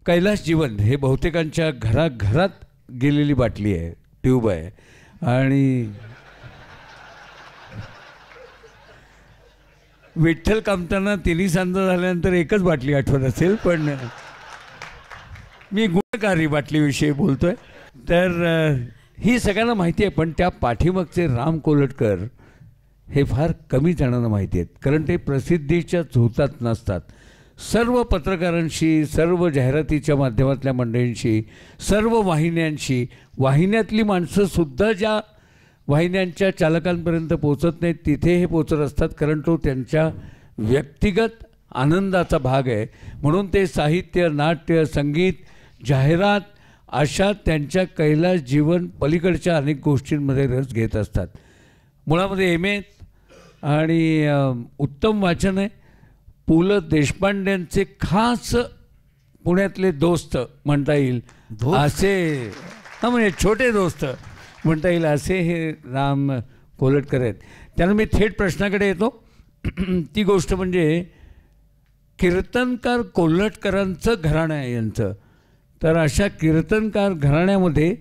कैलास जीवन हे बहुतेकांच्या घराघरात गेलेली बाटली आहे, ट्यूब आहे. आणि विठ्ठल कामताना तिन्ही सांजा झाल्यानंतर एकच बाटली आठवत असेल, पण मी गुणकारी बाटलीविषयी बोलतो आहे. तर ही सगळ्यांना माहिती आहे, पण त्या पाठीमागचे राम कोलटकर हे फार कमी जणांना माहिती आहेत, कारण ते प्रसिद्धीच्या झोतात नसतात. सर्व पत्रकारांशी, सर्व जाहिरातीच्या माध्यमातल्या मंडळींशी, सर्व वाहिन्यांशी, वाहिन्यातली माणसंसुद्धा ज्या वाहिन्यांच्या चालकांपर्यंत पोचत नाहीत तिथे हे पोचत असतात, कारण तो त्यांच्या व्यक्तिगत आनंदाचा भाग आहे. म्हणून ते साहित्य, नाट्य, संगीत, जाहिरात अशा त्यांच्या कैलास जीवन पलीकडच्या अनेक गोष्टींमध्ये रस घेत असतात. मुळामध्ये MA आणि उत्तम वाचन आहे. पु ल देशपांड्यांचे खास पुण्यातले दोस्त म्हणता येईल असे, म्हणजे छोटे दोस्त म्हणता येईल असे हे राम कोलटकर आहेत. त्यानं मी थेट प्रश्नाकडे येतो. ती गोष्ट म्हणजे कीर्तनकार कोल्हटकरांचं घराणं आहे यांचं. तर अशा कीर्तनकार घराण्यामध्ये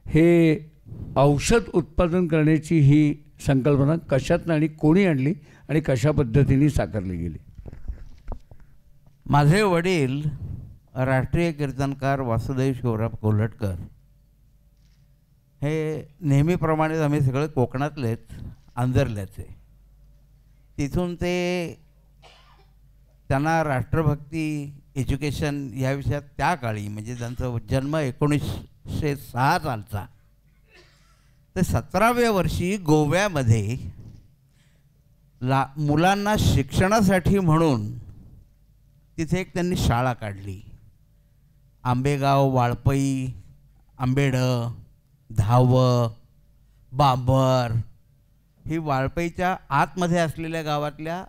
हे औषध उत्पादन करण्याची ही संकल्पना कशातनं आणि कोणी आणली आणि कशा पद्धतीने साकारली गेली? माझे वडील राष्ट्रीय कीर्तनकार वासुदेव शिवराम कोल्हटकर हे नेहमीप्रमाणेच आम्ही सगळे कोकणातलेच, आंजरल्याचे. तिथून ते त्यांना राष्ट्रभक्ती, एज्युकेशन ह्या विषयात त्या काळी, म्हणजे त्यांचा जन्म 1906 सालचा, ते 17व्या वर्षी गोव्यामध्ये मुलांना शिक्षणासाठी म्हणून तिथे एक त्यांनी शाळा काढली. आंबेगाव, वाळपई, आंबेडं, धावं, बांबर ही वाळपईच्या आतमध्ये असलेल्या गावातल्या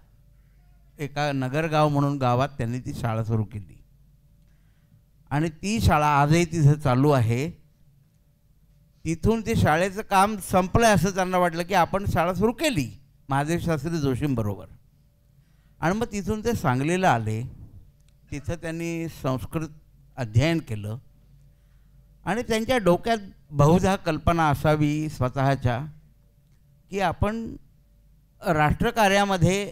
एका नगरगाव म्हणून गावात त्यांनी ती शाळा सुरू केली. आणि ती शाळा आजही तिथे चालू आहे. तिथून ते शाळेचं काम संपलं असं त्यांना वाटलं की आपण शाळा सुरू केली महादेव शास्त्री जोशींबरोबर. आणि मग तिथून ते सांगलीला आले. तिथं त्यांनी संस्कृत अध्ययन केलं आणि त्यांच्या डोक्यात बहुधा कल्पना असावी स्वतःच्या की आपण राष्ट्रकार्यामध्ये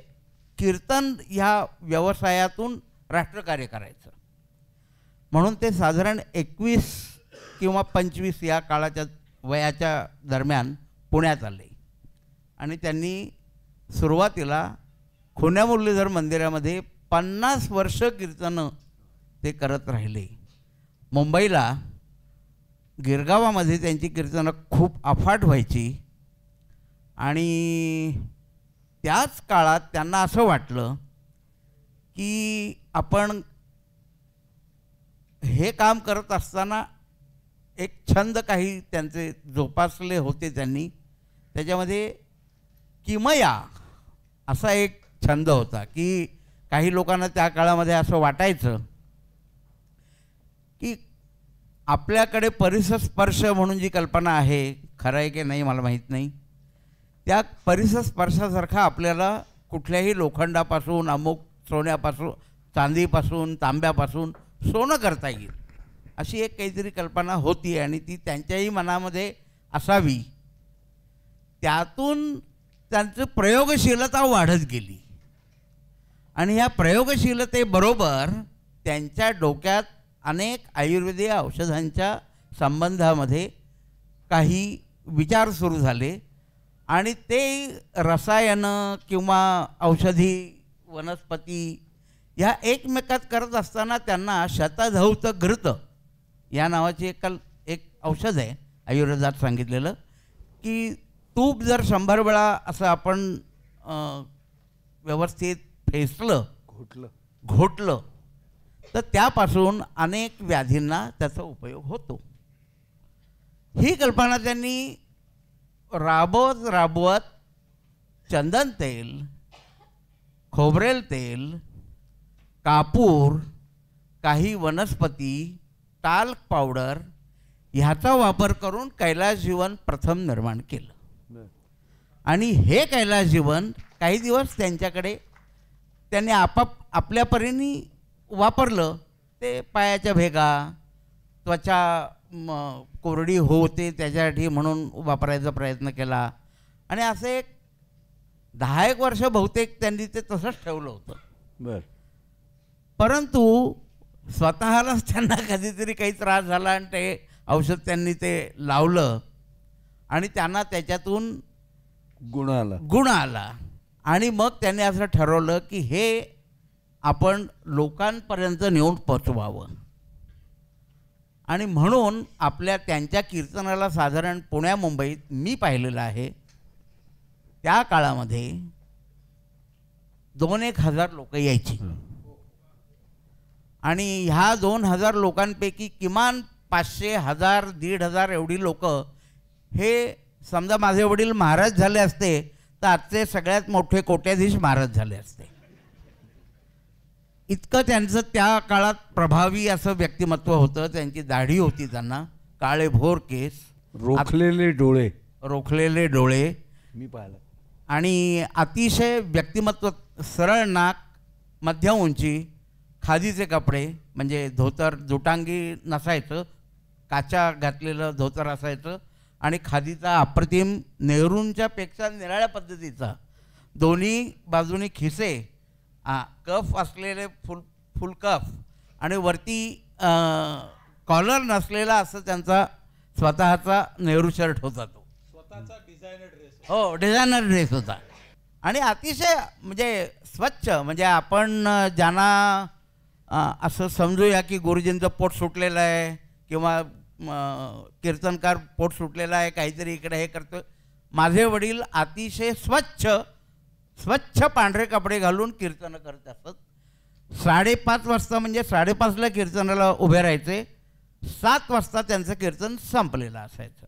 कीर्तन ह्या व्यवसायातून राष्ट्रकार्य करायचं. म्हणून ते साधारण 21 किंवा 25 या काळाच्या वयाच्या दरम्यान पुण्यात आले आणि त्यांनी सुरुवातीला खुन्या मुरलीधर मंदिरामध्ये 50 वर्ष कीर्तनं ते करत राहिले. मुंबईला गिरगावामध्ये त्यांची कीर्तनं खूप अफाट व्हायची आणि त्याच काळात त्यांना असं वाटलं की आपण हे काम करत असताना एक छंद काही त्यांचे जोपासले होते त्यांनी. त्याच्यामध्ये किमया असा एक छंद होता की काही लोकांना त्या काळामध्ये असं वाटायचं की आपल्याकडे परिसर स्पर्श म्हणून जी कल्पना आहे, खरं आहे की नाही मला माहीत नाही, त्या परिसर स्पर्शासारखा आपल्याला कुठल्याही लोखंडापासून, अमुक सोन्यापासून, चांदीपासून, तांब्यापासून सोनं करता येईल अशी एक काहीतरी कल्पना होती आणि ती त्यांच्याही मनामध्ये असावी. त्यातून त्यांची प्रयोगशीलता वाढत गेली आणि ह्या प्रयोगशीलतेबरोबर त्यांच्या डोक्यात अनेक आयुर्वेदीय औषधांच्या संबंधामध्ये काही विचार सुरू झाले आणि ते रसायनं किंवा औषधी वनस्पती ह्या एकमेकात करत असताना त्यांना शतधौत घृत या नावाची एक औषध आहे आयुर्वेदात सांगितलेलं की तूप जर 100 वेळा असं आपण व्यवस्थित फेसलं, घोटलं तर त्यापासून अनेक व्याधींना त्याचा उपयोग होतो. ही कल्पना त्यांनी राबवत चंदन तेल, खोबरेल तेल, कापूर, काही वनस्पती, टाल्क पावडर ह्याचा वापर करून कैलास जीवन प्रथम निर्माण केलं. आणि हे कैलास जीवन काही दिवस त्यांच्याकडे त्यांनी आपल्या परीने वापरलं ते पायाच्या भेगा, त्वचा कोरडी होते त्याच्यासाठी म्हणून वापरायचा प्रयत्न केला आणि असे 10 वर्ष बहुतेक त्यांनी ते तसंच ठेवलं होतं. बर. परंतु स्वतःलाच त्यांना कधीतरी काही त्रास झाला आणि ते औषध त्यांनी ते लावलं आणि त्यांना त्याच्यातून गुण आला आणि मग त्यांनी असं ठरवलं की हे आपण लोकांपर्यंत नेऊन पोचवावं. आणि म्हणून त्यांच्या कीर्तनाला साधारण पुण्या मुंबईत मी पाहिलेलं आहे, त्या काळामध्ये 2-1 हजार लोक यायची आणि ह्या 2,000 लोकांपैकी किमान 500, 1000, 1,500 एवढी लोक हे समजा माझे वडील महाराज झाले असते तर आजचे सगळ्यात मोठे कोट्याधीश महाराज झाले असते. इतकं त्यांचं त्या काळात प्रभावी असं व्यक्तिमत्व होतं. त्यांची दाढी होती, त्यांना काळेभोर केस, रोखलेले डोळे मी पाहिलं आणि अतिशय व्यक्तिमत्व, सरळ नाक, मध्यम उंची, खादीचे कपडे म्हणजे धोतर दुटांगी नसायचं, काचा घातलेलं धोतर असायचं आणि खादीचा अप्रतिम नेहरूंच्या पेक्षा निराळ्या पद्धतीचा दोन्ही बाजूनी खिसे, कफ असलेले फुल कफ आणि वरती कॉलर नसलेला असं त्यांचा स्वतःचा नेहरू शर्ट होता, तो स्वतःचा डिझायनर ड्रेस. हो, डिझायनर ड्रेस होता आणि अतिशय म्हणजे स्वच्छ. म्हणजे आपण ज्यांना असं समजूया की गुरुजींचं पोट सुटलेलं आहे किंवा कीर्तनकार पोट सुटलेला आहे, काहीतरी इकडे हे करतो. माझे वडील अतिशय स्वच्छ पांढरे कपडे घालून कीर्तन करत असत. 5:30 वाजता म्हणजे 5:30ला कीर्तनाला उभे राहायचे, 7 वाजता त्यांचं कीर्तन संपलेलं असायचं.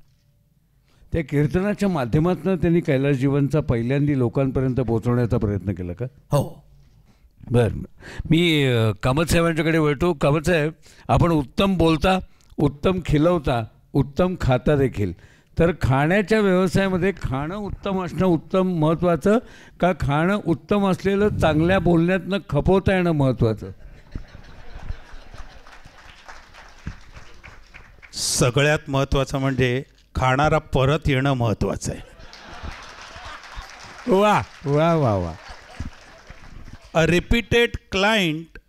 त्या कीर्तनाच्या माध्यमातून त्यांनी कैलास जीवनचा पहिल्यांदा लोकांपर्यंत पोहोचवण्याचा प्रयत्न केला का? हो. बरं, मी कामत साहेबांच्याकडे वळतो. कामत साहेब, आपण उत्तम बोलता, उत्तम खिलवता, उत्तम खाता देखील. तर खाण्याच्या व्यवसायामध्ये खाणं उत्तम असणं उत्तम महत्त्वाचं का खाणं उत्तम असलेलं चांगल्या बोलण्यातनं खपवता येणं महत्त्वाचं? सगळ्यात महत्त्वाचं म्हणजे खाणारा परत येणं महत्त्वाचं आहे. वा वा वा वा. A repeated client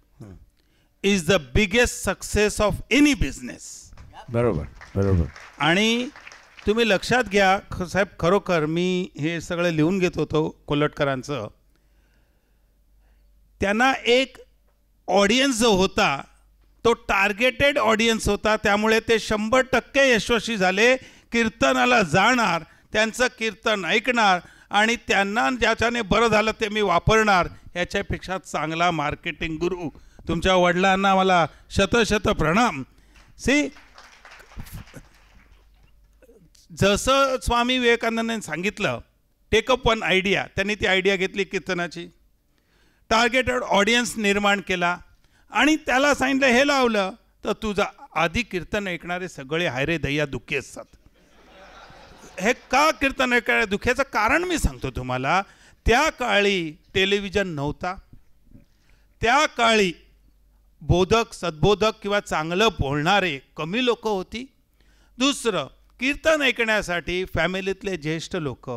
is the biggest success of any business. बरोबर बरोबर. आणि तुम्ही लक्षात घ्या साहेब, खरोखर मी हे सगळं लिहून घेत होतो कोल्हटकरांचं. त्यांना एक ऑडियन्स जो होता तो टार्गेटेड ऑडियन्स होता, त्यामुळे ते 100% यशस्वी झाले. कीर्तनाला जाणार, त्यांचं कीर्तन ऐकणार आणि त्यांना ज्याच्याने बरं झालं ते मी वापरणार. ह्याच्यापेक्षा चांगला मार्केटिंग गुरु तुमच्या वडिलांना मला शत प्रणाम. जसं स्वामी विवेकानंदांनी सांगितलं, टेक अप वन आयडिया, त्यांनी ती आयडिया घेतली कीर्तनाची, टार्गेटेड ऑडियन्स निर्माण केला आणि त्याला सांगितलं हे लावलं तर तुझा आधी कीर्तन ऐकणारे सगळे हायरे दैया दुःखी असतात. हे का कीर्तन ऐकणारे दुःख्याचं कारण मी सांगतो तुम्हाला. त्या काळी टेलिव्हिजन नव्हता, त्या काळी बोधक, सद्बोधक किंवा चांगलं बोलणारे कमी लोक होती. दुसरं, कीर्तन ऐकण्यासाठी फॅमिलीतले ज्येष्ठ लोक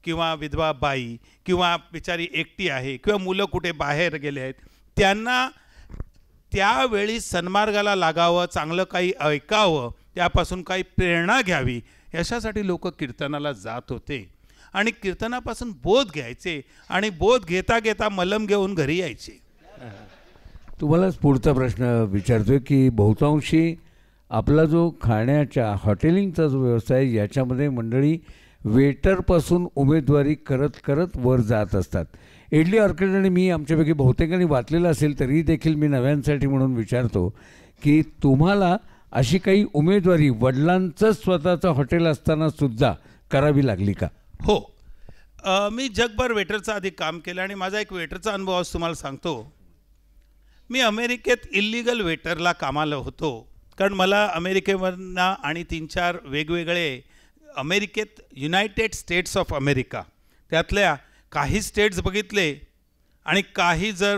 किंवा विधवा बाई किंवा बिचारी एकटी आहे किंवा मुलं कुठे बाहेर गेले आहेत, त्यांना त्यावेळी सन्मार्गाला लागावं, चांगलं काही ऐकावं, त्यापासून काही प्रेरणा घ्यावी, याच्यासाठी लोक कीर्तनाला जात होते आणि कीर्तनापासून बोध घ्यायचे आणि बोध घेता घेता मलम घेऊन घरी यायचे. तुम्हालाच पुढचा प्रश्न विचारतोय की बहुतांशी आपला जो खाण्याच्या हॉटेलिंगचा जो व्यवसाय, याच्यामध्ये मंडळी वेटरपासून उमेदवारी करत करत वर जात असतात. इडली ऑर्किड आणि मी आमच्यापैकी बहुतेकांनी वाचलेलं असेल तरी देखील मी नव्यांसाठी म्हणून विचारतो की तुम्हाला अशी काही उमेदवारी वडिलांचं स्वतःचं हॉटेल असताना सुद्धा करावी लागली का? हो, मी जगभर वेटरचं आधी काम केलं आणि माझा एक वेटरचा अनुभव आज तुम्हाला सांगतो. मी अमेरिकेत इल्लिगल वेटरला कामाला होतो, कारण मला अमेरिकेवरनं आणि 3-4 वेगवेगळे युनायटेड स्टेट्स ऑफ अमेरिका त्यातल्या काही स्टेट्स बघितले आणि काही जर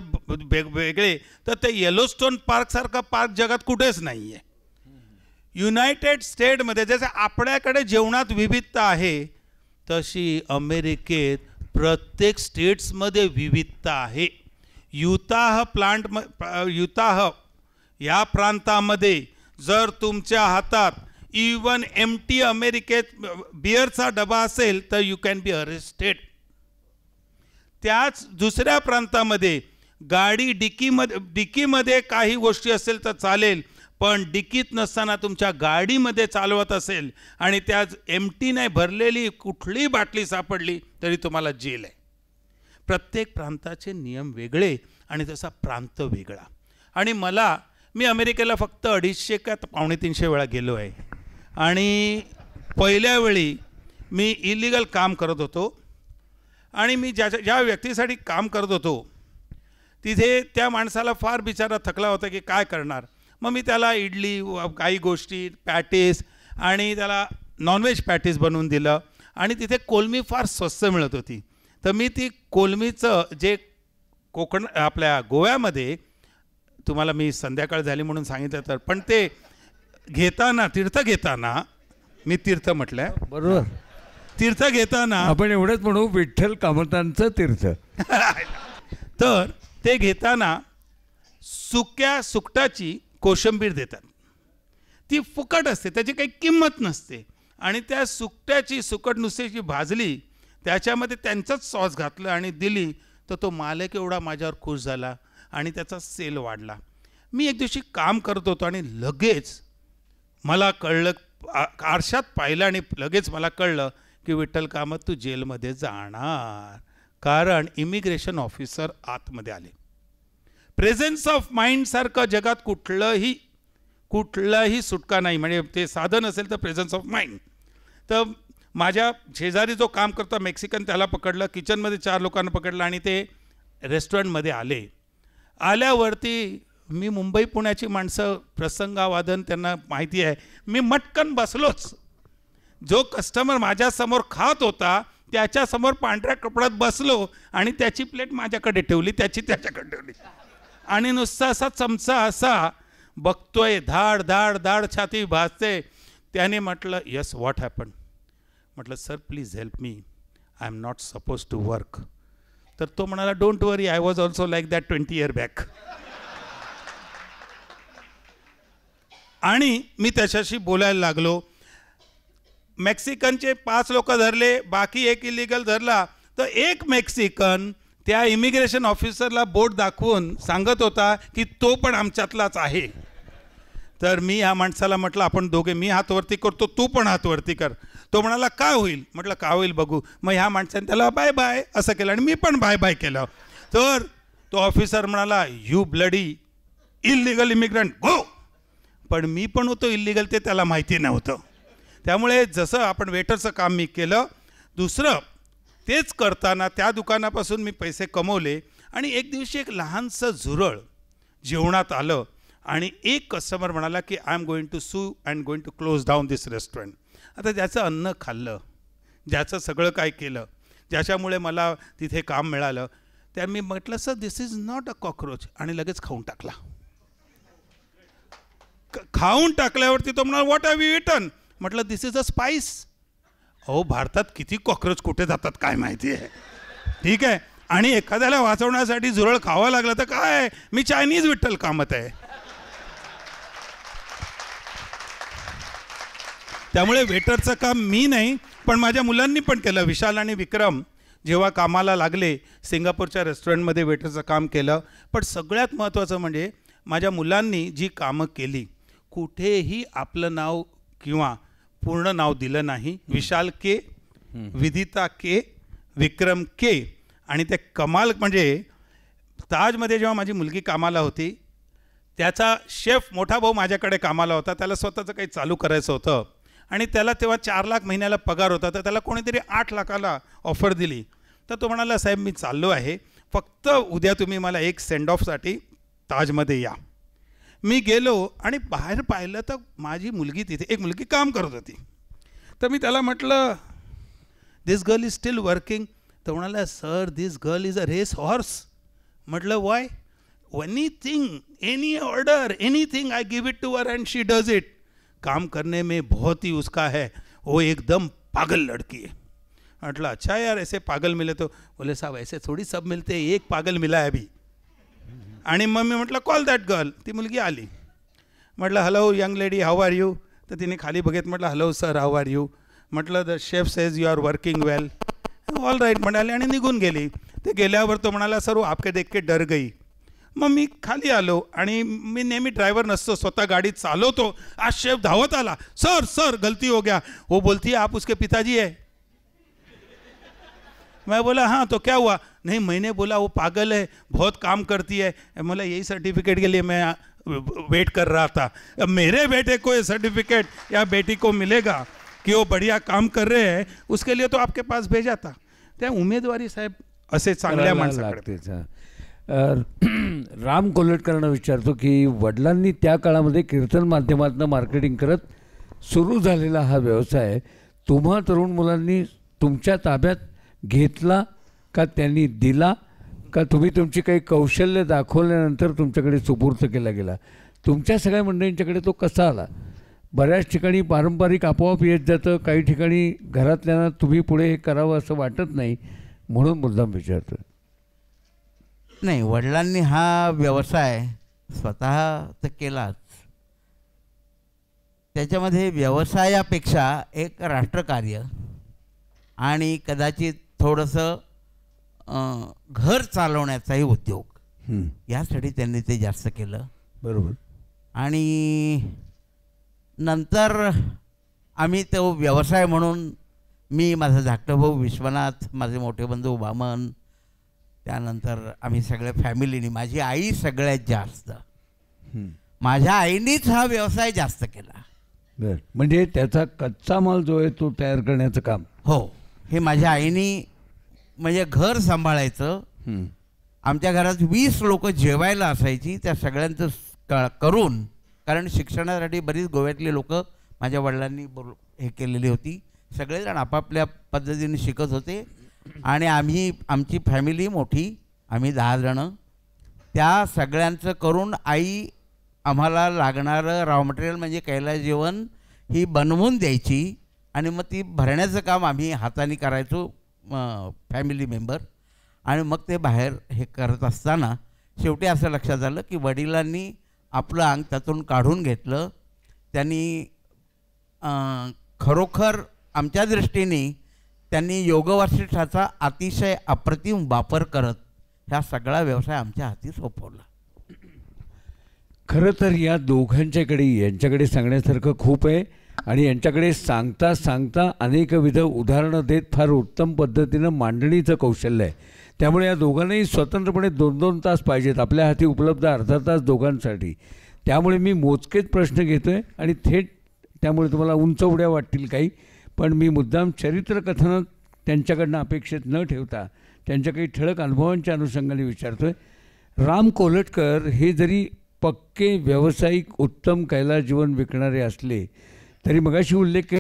वेगळे तर ते येलोस्टोन पार्कसारखा पार्क जगात कुठेच नाही आहे. युनायटेड स्टेटमध्ये जसं आपल्याकडे जेवणात विविधता आहे तशी अमेरिकेत प्रत्येक स्टेट्समध्ये विविधता आहे. युताह या प्रांतामध्ये जर तुमच्या हातात इवन एम्प्टी अमेरिकेत बिअरचा डबा असेल तर यू कॅन बी अरेस्टेड. त्याच दुसऱ्या प्रांतामध्ये गाडी डिकीमध्ये काही गोष्टी असेल तर चालेल, पण डिकीत नसताना तुमच्या गाडीमध्ये चालवत असेल आणि त्यात एम्प्टी नाही भरलेली कुठलीही बाटली सापडली तरी तुम्हाला जेल आहे. प्रत्येक प्रांताचे नियम वेगळे आणि तसा प्रांत वेगळा. आणि मी अमेरिकेला फक्त 250 का 250 वेळा गेलो आहे. आणि पहिल्या वेळी मी इलिगल काम करत होतो आणि मी ज्या व्यक्तीसाठी काम करत होतो तिथे त्या माणसाला फार बिचारा थकला होता की काय करणार. मग मी त्याला इडली काही गोष्टी पॅटीस आणि त्याला नॉनव्हेज पॅटीस बनवून दिलं. आणि तिथे कोलमी फार स्वस्त मिळत होती. तर मी ती कोलमीचं जे आपल्या गोव्यामध्ये तुम्हाला मी संध्याकाळ झाली म्हणून सांगितलं तर, पण ते तीर्थ घेताना मी तीर्थ म्हटलंय बरोबर, तीर्थ घेताना आपण एवढंच म्हणू विठ्ठल कामतांचं तीर्थ. तर ते घेताना सुकटाची कोशिंबीर देतात. ती फुकट असते, त्याची काही किंमत नसते. आणि त्या सुकट नुसती भाजली त्याच्यामध्ये त्यांचंच सॉस घातलं आणि दिली तर तो मालक एवढा माझ्यावर खुश झाला आणि त्याचा सेल वाढला. मी एक दिवशी काम करत होतो आणि लगेच मला कळलं, आरशात पाहिलं आणि लगेच मला कळलं की विठ्ठल कामत तू जेलमध्ये जाणार. कारण इमिग्रेशन ऑफिसर आतमध्ये आले. प्रेझेन्स ऑफ माइंडसारखं जगात कुठलाही सुटका नाही. म्हणजे ते साधन असेल तर प्रेझेन्स ऑफ माइंड. तर माझ्या शेजारी जो काम करतो मेक्सिकन त्याला पकडलं, किचनमध्ये 4 लोकांना पकडलं आणि ते रेस्टॉरंटमध्ये आल्यावरती मी मुंबई पुण्याची माणसं प्रसंगावादन त्यांना माहिती आहे. मी मटकन बसलोच. जो कस्टमर माझ्यासमोर खात होता त्याच्यासमोर पांढऱ्या कपड्यात बसलो आणि त्याची प्लेट माझ्याकडे ठेवली, त्याची त्याच्याकडे ठेवली आणि नुसता असा चमचा असा बघतोय, धाड धाड धाड छाती भाजते. त्याने म्हटलं यस व्हॉट हॅपन. म्हटलं sir please help me, I am not suppose to work. तर तो म्हणाला don't worry, I was also like that 20 years back. आणि मी त्याच्याशी बोलायला लागलो. मेक्सिकनचे 5 लोक धरले, बाकी 1 इलिगल धरला. तर एक मेक्सिकन त्या इमिग्रेशन ऑफिसरला बोट दाखवून सांगत होता की तो पण आमच्यातलाच आहे. तर मी ह्या माणसाला म्हटलं आपण दोघे, मी हात वरती करतो तू पण हात वरती कर. तो म्हणाला काय होईल. म्हटलं काय होईल बघू. मग ह्या माणसाने त्याला बाय बाय असं केलं आणि मी पण बाय बाय केलं. तर तो ऑफिसर म्हणाला यू ब्लडी इलिगल इमिग्रंट गो. पण मी पण होतो इलिगल ते त्याला माहिती नव्हतं. त्यामुळे जसं आपण वेटरचं काम मी केलं, दुसरं तेच करताना त्या दुकानापासून मी पैसे कमवले. आणि एक दिवशी एक लहानसं झुरळ जेवणात आलं आणि एक कस्टमर म्हणाला की I am going to sue and going to close down this restaurant. आता ज्याचं अन्न खाल्लं, ज्याचं सगळं काय केलं, ज्याच्यामुळे मला तिथे काम मिळालं, त्या मी म्हटलं sir this is not a cockroach आणि लगेच खाऊन टाकला. खाऊन टाकल्यावरती तो म्हणाला व्हॉट हॅव यू इटन. म्हटलं दिस इज अ स्पाइस. अहो भारतात किती कॉकरोच कुठे जातात काय माहिती आहे. ठीक आहे. आणि एखाद्याला वाचवण्यासाठी झुरळ खावं लागलं तर काय, मी चायनीज विठ्ठल कामत आहे. त्यामुळे वेटरचं काम मी नाही पण माझ्या मुलांनी पण केलं. विशाल आणि विक्रम जेव्हा कामाला लागले सिंगापूरच्या रेस्टॉरंटमध्ये वेटरचं काम केलं. पण सगळ्यात महत्त्वाचं म्हणजे माझ्या मुलांनी जी कामं केली कुठेही आपलं नाव किंवा पूर्ण नाव दिलं नाही. विशाल के, विदिता के, विक्रम के. आणि ते कमाल म्हणजे ताजमध्ये जेव्हा माझी मुलगी कामाला होती त्याचा शेफ मोठा भाऊ माझ्याकडे कामाला होता. त्याला स्वतःचं काही चालू करायचं होतं आणि त्याला तेव्हा 4 लाख महिन्याला पगार होता. तर त्याला कोणीतरी 8 लाखाला ऑफर दिली. तर तो म्हणाला साहेब मी चाललो आहे, फक्त उद्या तुम्ही मला एक सेंड ऑफसाठी ताजमध्ये या. मी गेलो आणि बाहेर पाहिलं तर माझी मुलगी तिथे, एक मुलगी काम करत होती. तर मी त्याला म्हटलं this girl is still working. तर म्हणाला sir this girl is a race horse. म्हटलं why, anything, any order, anything I give it to her and she does it. काम करने में बहुत ही उसका है, वो एकदम पागल लड़की है. म्हटलं अच्छा यार, ऐसे पागल मिले तो. बोले साहब ऐसे थोड़ी सब मिलते, एक पागल मिला है अभी. आणि मग मी म्हटलं कॉल दॅट गर्ल. ती मुलगी आली. म्हटलं hello young lady, how are you. तर तिने खाली बघत म्हटलं hello sir, how are you. म्हटलं the chef says you are working well. All right म्हणाले आणि निघून गेली. ते गेल्यावर तो म्हणाला सर वो आपके देख के डर गई. मग मी खाली आलो आणि मी नेहमी ड्रायव्हर नसतो, स्वतः गाडी चालवतो. आज शेफ धावत आला, सर सर गलती हो गया. वो बोलती है आप उसके पिताजी है. मैं बोला हाँ तो क्या हुआ. नहीं मैंने बोला वो पागल है, बहुत काम करती है. बोला यही सर्टिफिकेट के लिए मैं वेट कर रहा था. अब मेरे बेटे को ये सर्टिफिकेट या बेटी को मिलेगा कि वो बढ़िया काम कर रहे हैं, उसके लिए तो आपके पास भेजा था. त्या उमेदवारी साहेब असे चांगल्या माणसाकडे. राम कोल्हटकरांना विचारतो की वडिलांनी त्या काळामध्ये कीर्तन माध्यमातून मार्केटिंग करत सुरू झालेला हा व्यवसाय तुम्हा तरुण मुलांनी तुमच्या ताब्यात घेतला का, त्यांनी दिला का, तुम्ही तुमची काही कौशल्य दाखवल्यानंतर तुमच्याकडे सुपूर्द केला गेला. तुमच्या सगळ्या मंडळींच्याकडे तो कसा आला. बऱ्याच ठिकाणी पारंपरिक आपोआप येत जातं, काही ठिकाणी घरातल्यांना तुम्ही पुढे हे करावं असं वाटत नाही, म्हणून मुद्दाम विचारतो. नाही, वडिलांनी हा व्यवसाय स्वतः तर केलाच, त्याच्यामध्ये व्यवसायापेक्षा एक राष्ट्रकार्य आणि कदाचित थोडंसं घर चालवण्याचाही उद्योग, यासाठी त्यांनी ते जास्त केलं. बरोबर. आणि नंतर आम्ही तो व्यवसाय म्हणून मी, माझा धाकटा भाऊ विश्वनाथ, माझे मोठे बंधू वामन, त्यानंतर आम्ही सगळ्या फॅमिलीनी, माझी आई सगळ्यात जास्त, माझ्या आईनीच हा व्यवसाय जास्त केला. बरं, म्हणजे त्याचा कच्चा माल जो आहे तो तयार करण्याचं काम. हो, हे माझ्या आईनी, म्हणजे घर सांभाळायचं. आमच्या घरात 20 लोक जेवायला असायची, त्या सगळ्यांचं करून, कारण शिक्षणासाठी बरीच गोव्यातली लोक माझ्या वडिलांनी हे केलेली होती. सगळेजण आपापल्या पद्धतीने शिकत होते आणि आमची फॅमिली मोठी, आम्ही 10 जणं, त्या सगळ्यांचं करून आई आम्हाला लागणारं रॉ मटेरियल म्हणजे कैलास जेवण ही बनवून द्यायची आणि मग ती भरण्याचं काम आम्ही हाताने करायचो, फॅमिली मेंबर. आणि मग ते बाहेर हे करत असताना शेवटी असं लक्षात आलं की वडिलांनी आपलं अंग त्यातून काढून घेतलं. त्यांनी खरोखर आमच्या दृष्टीने त्यांनी योगवासिष्ठाचा अतिशय अप्रतिम वापर करत ह्या सगळा व्यवसाय आमच्या हाती सोपवला. खरं तर या दोघांच्याकडे, यांच्याकडे सांगण्यासारखं खूप आहे आणि यांच्याकडे सांगता सांगता अनेकविध उदाहरणं देत फार उत्तम पद्धतीनं मांडणीचं कौशल्य आहे. त्यामुळे या दोघांनाही स्वतंत्रपणे 2-2 तास पाहिजेत, आपल्या हाती उपलब्ध अर्धा तास दोघांसाठी. त्यामुळे मी मोजकेच प्रश्न घेतो आहे आणि थेट, त्यामुळे तुम्हाला उंच उड्या वाटतील काही, पण मी मुद्दाम चरित्रकथनं त्यांच्याकडनं अपेक्षित न ठेवता त्यांच्या काही ठळक अनुभवांच्या अनुषंगाने विचारतो आहे. राम कोल्हटकर हे जरी पक्के व्यावसायिक उत्तम कैलास जीवन विकणारे असले तरी मगाशी उल्लेख